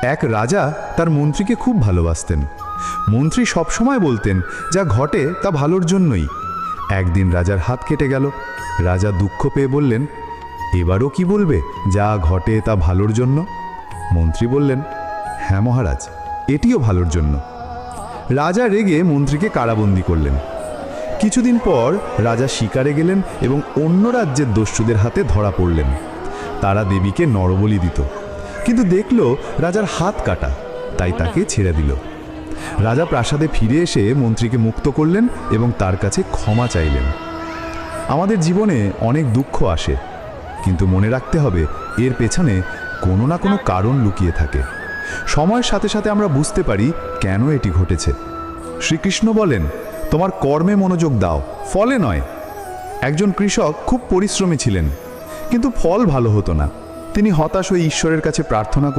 এক রাজা তার মন্ত্রীকে খুব ভালোবাসতেন। মন্ত্রী সবসময় বলতেন যা ঘটে তা ভালোর জন্যই। একদিন রাজার হাত কেটে গেল। রাজা দুঃখ পেয়ে বললেন, এবারও কি বলবে যা ঘটে তা ভালোর জন্য? মন্ত্রী বললেন, হ্যাঁ মহারাজ, এটিও ভালোর জন্য। রাজা রেগে মন্ত্রীকে কারাবন্দী করলেন। কিছুদিন পর রাজা শিকারে গেলেন এবং অন্য রাজ্যের দস্যুদের হাতে ধরা পড়লেন। তারা দেবীকে নরবলি দিত, কিন্তু দেখল রাজার হাত কাটা, তাই তাকে ছেড়ে দিল। রাজা প্রাসাদে ফিরে এসে মন্ত্রীকে মুক্ত করলেন এবং তার কাছে ক্ষমা চাইলেন। আমাদের জীবনে অনেক দুঃখ আসে, কিন্তু মনে রাখতে হবে এর পেছনে কোনো না কোনো কারণ লুকিয়ে থাকে। সময়ের সাথে সাথে আমরা বুঝতে পারি কেন এটি ঘটেছে। শ্রীকৃষ্ণ বলেন, তোমার কর্মে মনোযোগ দাও, ফলে নয়। একজন কৃষক খুব পরিশ্রমী ছিলেন, কিন্তু ফল ভালো হতো না। তিনি হতাশ হয়ে ঈশ্বরের কাছে প্রার্থনা